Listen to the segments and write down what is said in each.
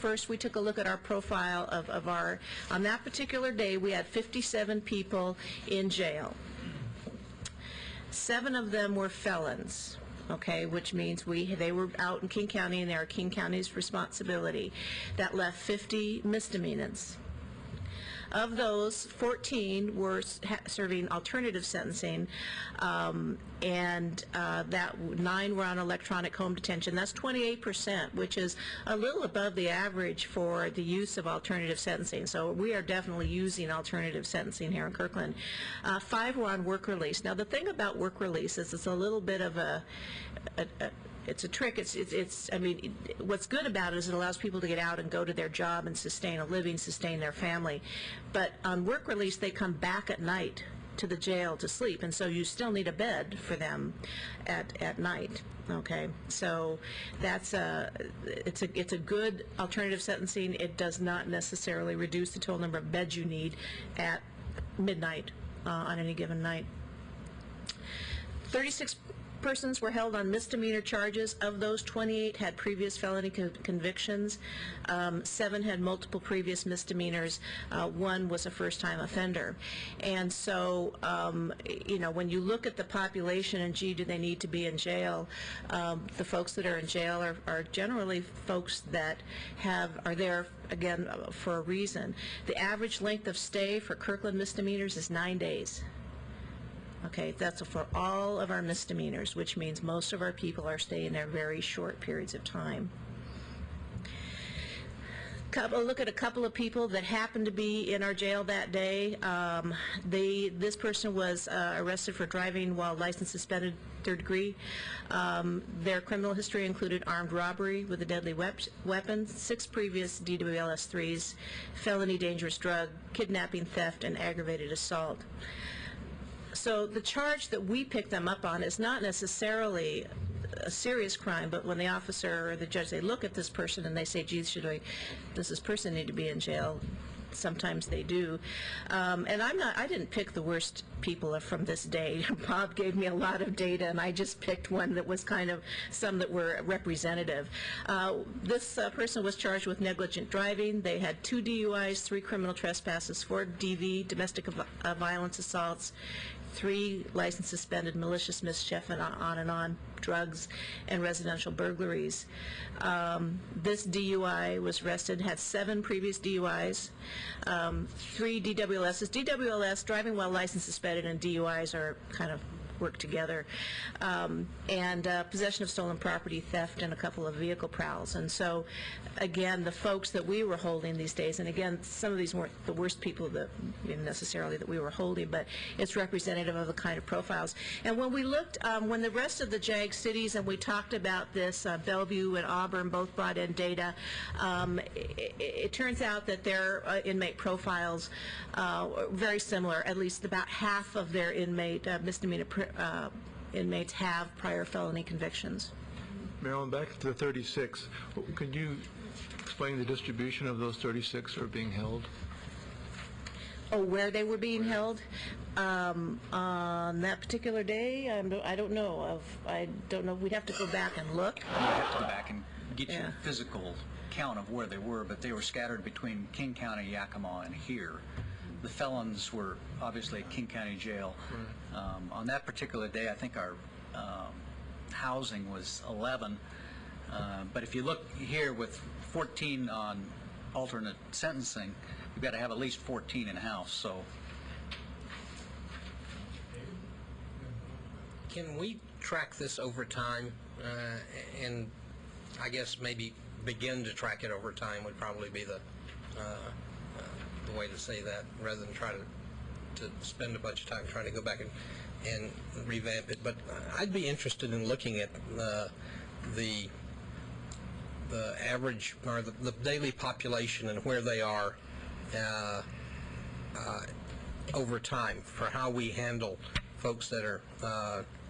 first we took a look at our profile of our, on that particular day, we had 57 people in jail. 7 of them were felons. Okay, which means they were out in King County, and they are King County's responsibility. That left 50 misdemeanants. Of those, 14 were serving alternative sentencing, and that 9 were on electronic home detention. That's 28%, which is a little above the average for the use of alternative sentencing. So we are definitely using alternative sentencing here in Kirkland. 5 were on work release. Now, the thing about work release is it's a little bit of it's a trick. I mean, what's good about it is it allows people to get out and go to their job and sustain a living, sustain their family. But on work release, they come back at night to the jail to sleep, and so you still need a bed for them at night. Okay, so it's a good alternative sentencing. It does not necessarily reduce the total number of beds you need at midnight on any given night. 36 persons were held on misdemeanor charges. Of those, 28 had previous felony convictions. 7 had multiple previous misdemeanors. 1 was a first-time offender. And so, you know, when you look at the population and, gee, do they need to be in jail, the folks that are in jail are generally folks that are there, again, for a reason. The average length of stay for Kirkland misdemeanors is 9 days. Okay, that's for all of our misdemeanors, which means most of our people are staying there very short periods of time. Look at a couple of people that happened to be in our jail that day. This person was arrested for driving while license suspended, 3rd degree. Their criminal history included armed robbery with a deadly weapon, 6 previous DWLS 3s, felony dangerous drug, kidnapping, theft, and aggravated assault. So the charge that we pick them up on is not necessarily a serious crime, but when the officer or the judge, they look at this person and they say, geez, does this person need to be in jail? Sometimes they do. And I didn't pick the worst people from this day. Bob gave me a lot of data, and I just picked one that was kind of some that were representative. This person was charged with negligent driving. They had 2 DUIs, 3 criminal trespasses, 4 DV, domestic violence assaults, 3 license suspended, malicious mischief, and on, drugs, and residential burglaries. This DUI was arrested, had 7 previous DUIs, 3 DWLSs. DWLS, driving while license suspended, and DUIs are kind of work together, and possession of stolen property, theft, and a couple of vehicle prowls. And so, again, the folks that we were holding these days, and again, some of these weren't the worst people that necessarily that we were holding, but it's representative of the kind of profiles. And when we looked, when the rest of the JAG cities, and we talked about this, Bellevue and Auburn both brought in data, it turns out that their inmate profiles are very similar. At least about half of their misdemeanor inmates have prior felony convictions. Marilyn, back to the 36. Could you explain the distribution of those 36 who are being held? Oh, where they were being held? On that particular day, I don't know. I don't know. We'd have to go back and look. You'd have to go back and get your physical count of where they were, but they were scattered between King County, Yakima, and here. The felons were obviously at King County Jail. On that particular day, I think our housing was 11. But if you look here with 14 on alternate sentencing, we've got to have at least 14 in house. So, can we track this over time? And I guess maybe begin to track it over time would probably be the way to say that, rather than try to spend a bunch of time trying to go back and revamp it. But I'd be interested in looking at the average or the daily population and where they are over time for how we handle folks that are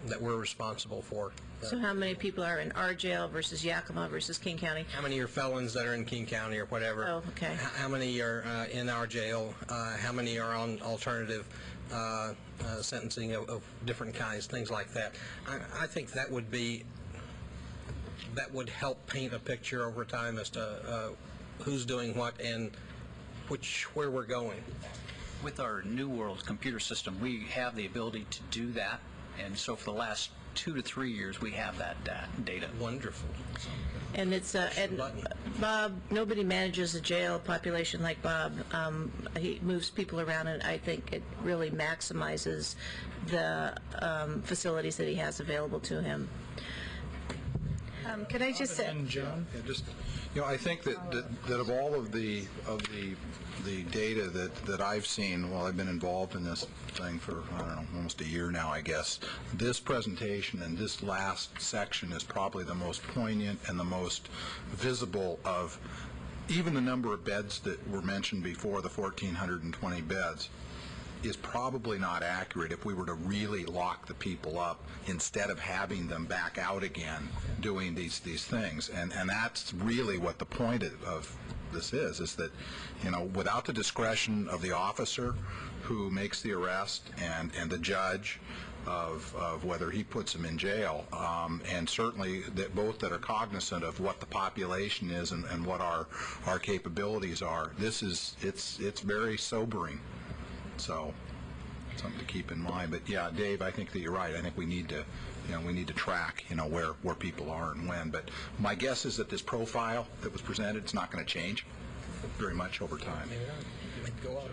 that we're responsible for. So how many people are in our jail versus Yakima versus King County? How many are felons that are in King County or whatever? Oh, okay. How many are in our jail? How many are on alternative sentencing of different kinds, things like that? I think that would help paint a picture over time as to who's doing what and where we're going. With our New World computer system, we have the ability to do that, and so for the last 2 to 3 years, we have that data. Wonderful. And it's and Bob, nobody manages a jail population like Bob. He moves people around, and I think it really maximizes the facilities that he has available to him. Could I just say, John? Yeah, just, I think that of all of the data that I've seen while I've been involved in this thing for, I don't know, almost a year now, I guess, this presentation and this last section is probably the most poignant and the most visible of even the number of beds that were mentioned before, the 1,420 beds, is probably not accurate if we were to really lock the people up instead of having them back out again doing these things. And that's really what the point of this is that, without the discretion of the officer who makes the arrest and the judge of whether he puts them in jail, and certainly that both that are cognizant of what the population is and what our capabilities are, it's very sobering. So, something to keep in mind. But yeah, Dave, I think that you're right. I think we need to, track, where people are and when. But my guess is that this profile that was presented, it's not going to change very much over time. Go on.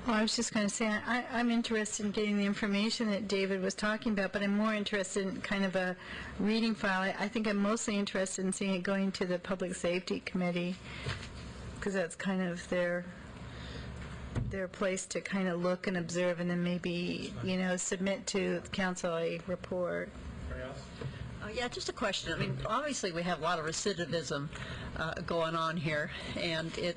well, I was just going to say, I'm interested in getting the information that David was talking about, but I'm more interested in kind of a reading file. I think I'm mostly interested in seeing it going to the Public Safety Committee, because that's kind of their place to kind of look and observe, and then maybe, submit to the council a report. Yeah, just a question. I mean, obviously we have a lot of recidivism going on here, and it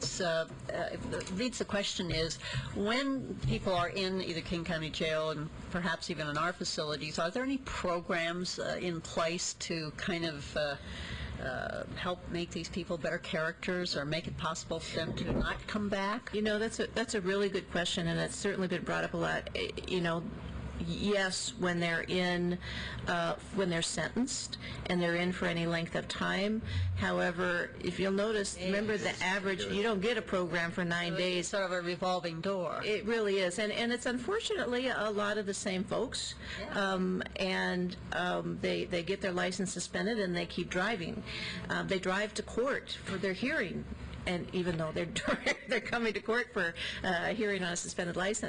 leads the question is, when people are in either King County Jail and perhaps even in our facilities, are there any programs in place to kind of help make these people better characters, or make it possible for them to not come back? That's a really good question, and that's certainly been brought up a lot. Yes, when they're when they're sentenced and they're in for any length of time. However, if you'll notice, remember the average, you don't get a program for 9 days. It's sort of a revolving door. It really is, and it's unfortunately a lot of the same folks, they get their license suspended and they keep driving. They drive to court for their hearing, and even though they're coming to court for a hearing on a suspended license.